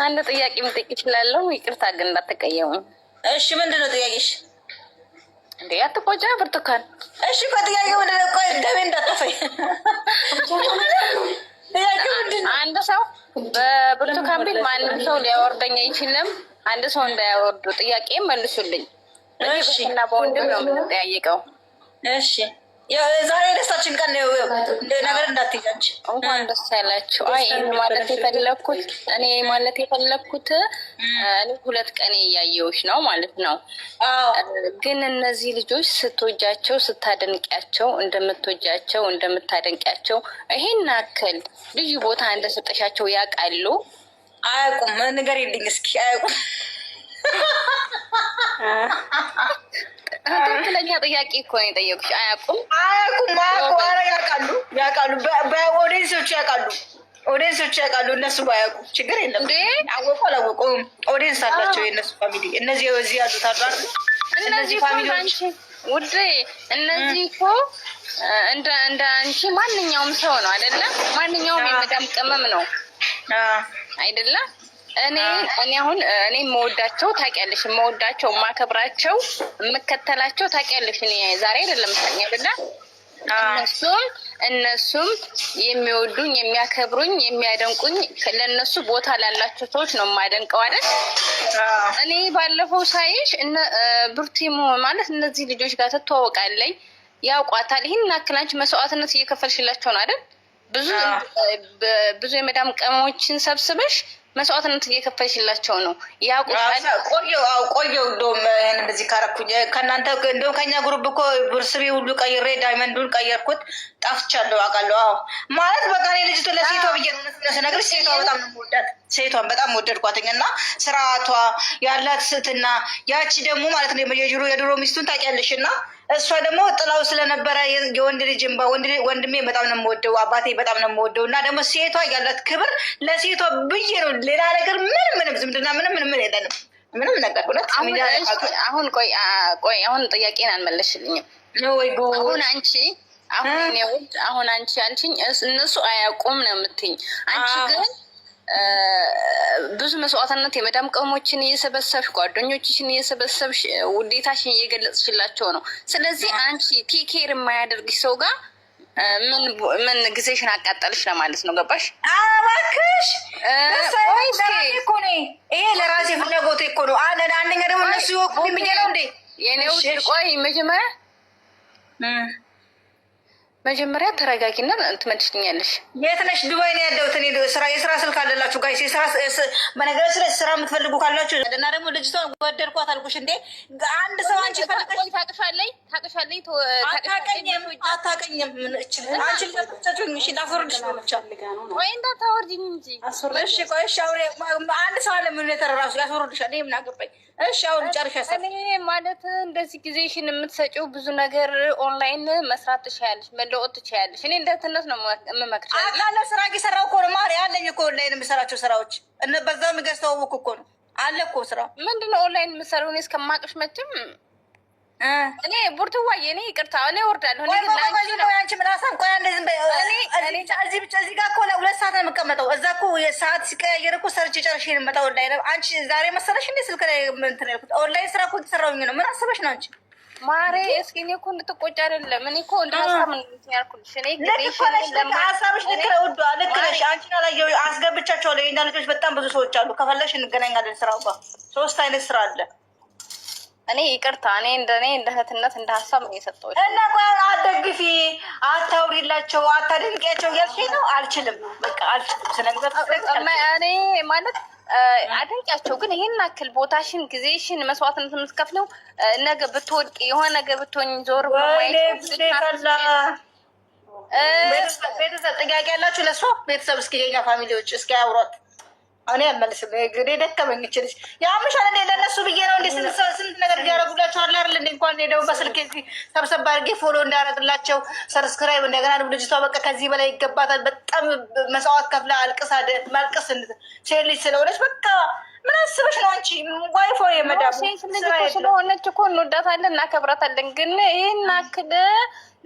አንድ ጥያቄ መጠየቅ እችላለሁ? ይቅርታ ግን እንዳትቀየሙ። እሺ ምንድን ነው ጥያቄሽ? እንዴ አትቆጫ ብርቱካን። እሺ እኮ ጥያቄ ምንድን ነው? ቆይ ደሜ እንዳጠፋኝ። ጥያቄ ምንድን ነው? አንድ ሰው በብርቱካን ቤት ማንም ሰው ሊያወርደኝ አይችልም። አንድ ሰው እንዳያወርዱ ጥያቄ መልሱልኝ። እሺ እና በወንድም ነው የምንጠያየቀው። እሺ ዛሬ ደስታችን ቀን ነው። ነገር እንዳትይዛች እንኳን ደስ ያላችሁ። አይ ማለት የፈለኩት እኔ ሁለት ቀን እያየሁሽ ነው ማለት ነው። ግን እነዚህ ልጆች ስትወጃቸው ስታደንቂያቸው እንደምትወጃቸው እንደምታደንቂያቸው ይሄን ያክል ልዩ ቦታ እንደሰጠሻቸው ያውቃሉ? አያውቁም? ነገር የለኝ እስኪ አያውቁም። ትክክለኛ ጥያቄ እኮ ነው የጠየቁሽ። አያውቁም? ያውቃሉ። በኦዲየንሶቹ ያውቃሉ። እነሱ ባያውቁ ችግር የለም። አወቁ አላወቁም ኦዲየንስ አላቸው የእነሱ ፋሚሊ። እነዚህ እዚህ ያሉት አሉ። እነዚህ ፋሚሊዎች ውዴ፣ እነዚህ እኮ እንደ አንቺ ማንኛውም ሰው ነው አይደለም? ማንኛውም የመዳም ቅመም ነው አይደለም? እኔ አሁን እኔ የምወዳቸው ታውቂያለሽ፣ የምወዳቸው የማከብራቸው የምከተላቸው ታውቂያለሽ። እኔ ዛሬ አይደለም ታውቂኝ አይደለ? እነሱም የሚወዱኝ የሚያከብሩኝ የሚያደንቁኝ ለእነሱ ቦታ ላላቸው ሰዎች ነው የማደንቀው አይደል? እኔ ባለፈው ሳይሽ ብርቲሞ ማለት እነዚህ ልጆች ጋር ትተዋወቃለኝ፣ ያውቋታል። ይህን ያክል አንቺ መስዋዕትነት እየከፈልሽላቸው ነው አይደል? ብዙ የመዳም ቅመሞችን ሰብስበሽ መስዋዕትነት እየከፈልሽላቸው ነው። ያውቁታል። ቆየው እንደውም እንደዚህ ካረኩኝ ከእናንተ እንደውም ከኛ ግሩፕ እኮ ብርስቤ ሁሉ ቀይሬ ዳይመንዱን ቀየርኩት። ጠፍቻለሁ አውቃለሁ። አዎ ማለት በቃ እኔ ልጅቱ ለሴቷ ብዬ ነው ስነግርሽ፣ ሴቷ በጣም ነው የምወዳት። ሴቷን በጣም ወደድኳትኝ እና ስርዓቷ ያላት ስትና ያቺ ደግሞ ማለት ነው የድሮ ሚስቱን ታውቂያለሽ እና እሷ ደግሞ ጥላው ስለነበረ የወንድ ልጅ ወንድሜ በጣም ነው የምወደው፣ አባቴ በጣም ነው የምወደው እና ደግሞ ሴቷ ያላት ክብር ለሴቷ ብዬ ነው። ሌላ ነገር ምንም ዝምድና ምንም የለንም ምንም ነገር። ሁለት አሁን ቆይ አሁን ጥያቄን አልመለሽልኝም ወይ? አሁን አንቺ አልሽኝ እነሱ አያውቁም ነው የምትይኝ። አንቺ ግን ብዙ መስዋዕትነት የመዳም ቅመሞችን እየሰበሰብሽ ጓደኞችሽን እየሰበሰብሽ ውዴታሽን እየገለጽሽላቸው ነው። ስለዚህ አንቺ ቴኬር የማያደርግሽ ሰው ጋር ምን ጊዜሽን አቃጠልሽ ለማለት ነው። ገባሽ? እባክሽ ይሄ ለራሴ ፍላጎት እኮ ነው። አንደኛ ደግሞ እነሱ ይወቁኝ ብዬ ነው እንዴ የኔ ውድ። ቆይ መጀመሪያ ተረጋጊና ትመልሽልኛለሽ። የት ነሽ? ዱባይ ነው ያለሁት እኔ። የስራ ስልክ አለላችሁ ጋይስ። በነገራችን ላይ ስራ የምትፈልጉ ካላችሁ እና ደግሞ ልጅቷን ወደድኳት አልኩሽ እንዴ። አንድ ሰው አንቺ ታቅሻለኝ አታቀኝም። አንቺ ልታጮኝ እሺ፣ ላፈርድሽ ነው ብቻ ወይ እንዳታወርጂኝ እንጂ። እሺ ቆይ እሺ፣ አውሬ አንድ ሰው አለ ምን ተራራሱ ያስወርድሻል። እኔ ምን አገባኝ? እሺ አሁን ጨርሻ። እኔ ማለት እንደዚህ ጊዜሽን የምትሰጪው ብዙ ነገር ኦንላይን መስራት ትችያለሽ፣ መለወጥ ትችያለሽ። እኔ እንደትነት ነው የምመክርሽ። አቃለ ስራ እየሰራሁ እኮ ነው ማሪ፣ አለኝ እኮ ኦንላይን የምሰራቸው ስራዎች በዛው የሚገዝተዋወቅ እኮ ነው አለ እኮ ስራ። ምንድነው ኦንላይን የምሰራው? እኔ እስከማቅሽ መቼም እኔ ቡርትዋዬ እኔ ይቅርታ እኔ እወርዳለሁ። እኔ ግን አንቺ ምን ሀሳብ ቆይ እዚህ ብቻ እዚህ ጋር እኮ ለሁለት ሰዓት ነው የምቀመጠው። እዛ እኮ የሰዓት ሲቀያየር እኮ ሰርች ጨርሼ ነው የምመጣው ኦንላይን። አንቺ ዛሬ መሰለሽ እንዴ ስልክ ላይ እንትን ያልኩት ኦንላይን ስራ እኮ እየሰራሁኝ ነው። ምን አስበሽ ነው አንቺ ማሬ? እስኪ እኔ እኮ እንድትቆጭ አይደለም። እኔ እኮ እንደ ሀሳብ ነው ያልኩልሽ። እኔ ሀሳብሽ ልክ ነው ውዷ፣ ልክ ነሽ። አንቺን አላየሁ አስገብቻቸዋለሁ። የእኛ ልጆች በጣም ብዙ ሰዎች አሉ። ከፈለሽ እንገናኛለን። ስራው ጋር 3 አይነት ስራ አለ። እኔ ይቅርታ እኔ እንደ እህትነት እንደ ሀሳብ ነው የሰጠሁት እና ቆይ አትደግፊ፣ አታውሪላቸው፣ አታደንቂያቸው እያልሽኝ ነው። አልችልም፣ በቃ አልችልም። ስለግበት እኔ ማለት አደንቂያቸው፣ ግን ይሄን ያክል ቦታሽን ጊዜሽን መስዋዕትነት የምትከፍለው ነገ ብትወድቂ የሆነ ነገር ብትሆኝ ዞር ቤተሰብ ጥያቄ ያላችሁ ለእሷ ቤተሰብ እስኪ የኛ ፋሚሊዎች እስኪ አውሯት። እኔ አልመልስም። እንግዲህ ደከመኝ ይችልሽ ያምሻል እንዴ? ለነሱ ብዬ ነው እንዴ? ስንት ነገር እንዲያደርጉላቸው አለ አይደል? እንዴ እንኳን ሄደው በስልክ ሰብሰብ አድርጌ ፎሎ እንዳደረግላቸው ሰብስክራይብ፣ እንደገና ልጅቷ በቃ ከዚህ በላይ ይገባታል። በጣም መስዋዕት ከፍላ አልቅሳ ማልቀስ ሴት ልጅ ስለሆነች በቃ ምን አስበሽ ነው አንቺ? ዋይፎ የመዳብ ሴት ልጅ እኮ ስለሆነች እኮ እንወዳታለን እናከብራታለን። ግን ይሄን አክል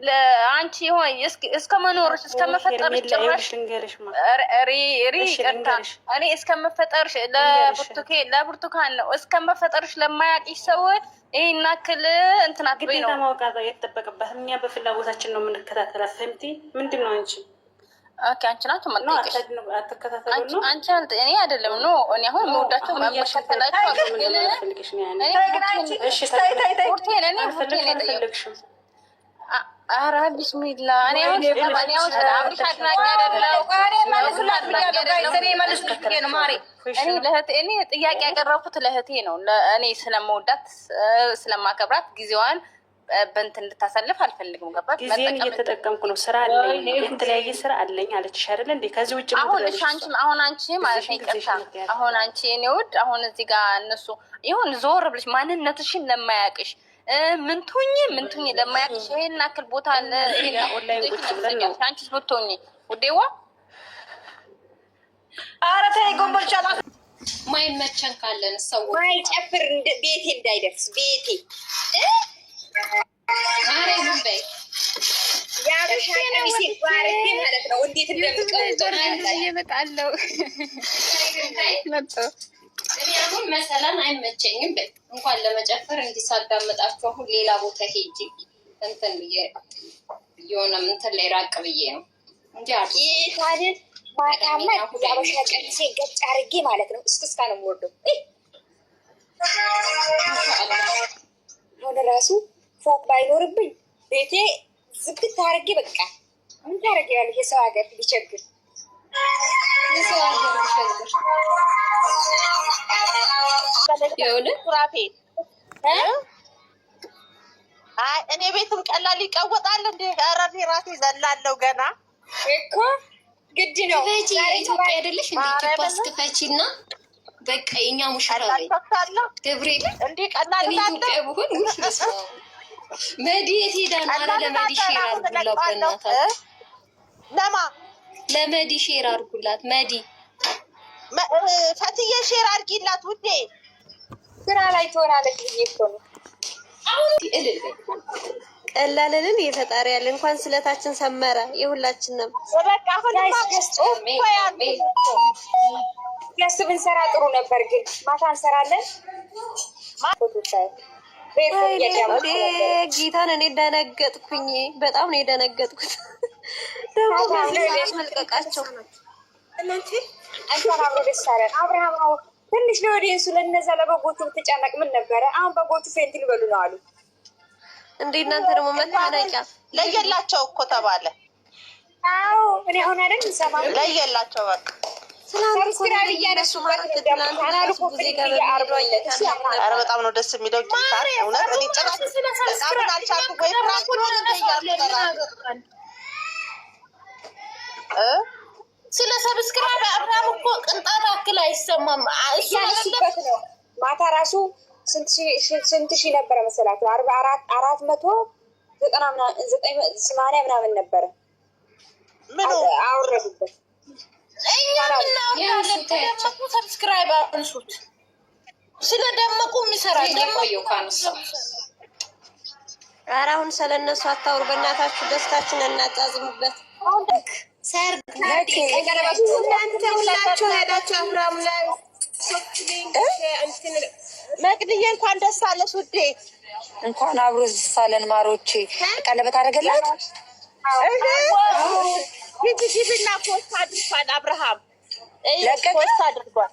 ለአንቺ ሆይ እስከ መኖርሽ እስከ መፈጠርሽ ጭራሽ ይቅርታ እኔ እስከ መፈጠርሽ ለብርቱካን ነው እስከ መፈጠርሽ ለማያውቅሽ ሰው ይሄን አክል እንትን አትበይ ነው ማውቃት የተጠበቅባት። እኛ በፍላጎታችን ነው የምንከታተላት። ፈምቲ ምንድን ነው አንቺ? ኦኬ አንቺ ናችሁ ማጥቂሽ አንቺ እኔ አይደለም ነው እኔ አሁን የምወዳቸው መመሸከላቸው ግን ኧረ ቢስሚላ እኔ አብሪሽ አድናቂ አይደለም። እኔ ጥያቄ ያቀረብኩት ለእህቴ ነው። እኔ ስለመወዳት ስለማከብራት ጊዜዋን በእንትን እንድታሳልፍ አልፈልግም። ገባሽ? ጊዜን እየተጠቀምኩ ነው። ስራ አለኝ፣ የተለያየ ስራ አለኝ አለችሽ አይደለ እንዴ? ከዚህ ውጭ አሁን አንቺ ማለት ነው ይቅርታ፣ አሁን አንቺ እኔ ውድ አሁን እዚህ ጋር እነሱ ይሁን ዞር ብለሽ ማንነትሽን ለማያውቅሽ ምንቱኝ ለማያውቅሽ ይሄን አክል ቦታ ኦንላይን ቁጭ ብለን ነው አንቺስ ብትሆኚ ውዴዋ። ኧረ ተይ ጎንበልቻ ማይመቸን ካለን ሰው ማይጨፍር ቤቴ እንዳይደርስ ቤቴ አሬ ምን በይ ያበሻ ቀሚስ ባረክ ማለት ነው። እንዴት እንደምቀው እኔ አሁን መሰላን አይመቸኝም በይ እንኳን ለመጨፈር እንዲሳዳመጣችሁ አሁን ሌላ ቦታ ሄጂ እንትን የሆነ እንትን ላይ ራቅ ብዬ ነው እንጂ ታዲያ ማዳማ ያበሻ ቀሚስ ገጭ አድርጌ ማለት ነው። እስክስታ ነው የምወርደው ወደ ራሱ ፎቅ ባይኖርብኝ ቤቴ ዝግት አድርጌ በቃ ምን ታደርጊያለሽ? የሰው ሀገር ቢቸግር እኔ ቤትም ቀላል ይቀወጣል እንዴ? ኧረ እኔ ራሴ ዘላለሁ ገና እኮ ግድ ነው። ኢትዮጵያ አይደለሽ እንዴ? ኪፓስ ክፈቺ እና በቃ የኛ ሙሽራ ላይ ገብርኤል እንዴ ቀላል ኢትዮጵያ ብሆን ሙሽራ መዲ የት ሄዳ ነው? አረ ለመዲ ሼር አድርጉላት በእናታችሁ። ለመዲ ሼር አድርጉላት። መዲ ፈትዬ ሼር አድርጊላት ውዴ። ስራ ላይ ትሆናለች ብዬ እኮ ነው። ቀላልንን የፈጣሪ ያለ እንኳን ስለታችን ሰመረ የሁላችንም በቃ ያስብ እንሰራ ጥሩ ነበር፣ ግን ማታ እንሰራለን። ጌታን እኔ ደነገጥኩኝ። በጣም ነው የደነገጥኩት። ደግሞ መልቀቃቸው እንኳን አብሮ ደስ አለን። አብርሃም ትንሽ ለወዲንሱ ለነዛ ለበጎቹ ብትጨነቅ ምን ነበረ? አሁን በጎቹ ፌንት ሊበሉ ነው አሉ። እንዴ እናንተ ደግሞ መታነቂያ ለየላቸው እኮ ተባለ። አዎ እኔ አሁን አይደል ሰማ ለየላቸው በቃ ሰብስክራይብ እያነሱ ማለት ነው። ካናሉ ኮፒ ያርባየት ኧረ በጣም ነው ደስ የሚለው ጌታ እውነት። እኔ ጭራሽ በጣም አልቻልኩም ወይ ፍራንክ ነው ስለ ሰብስክራይብ አብርሃም እኮ ቅንጣት አክል አይሰማም። እሱ ያለበት ነው። ማታ ራሱ ስንት ሺህ ነበረ መሰላችሁ? 490 ምናምን ነበረ። ምን አወረዱበት። እኛ ምናምን ሰብስክራይብ አንሱት። ስለ ደመቁ የሚሰራ ደመቁ ካንሰው ኧረ አሁን ስለነሱ አታውሩ በእናታችሁ። ደስታችን እናጣዝምበት። ሰርግ እናንተ ሁላችሁ ሄዳችሁ አብርሃም ላይ መቅድዬ እንኳን ደስ አለሽ ውዴ። እንኳን አብሮ ደስ አለን ማሮቼ። ቀለበት አደረገላት ሂጂና ፖስት አድርጓል አብርሃም ፖስት አድርጓል።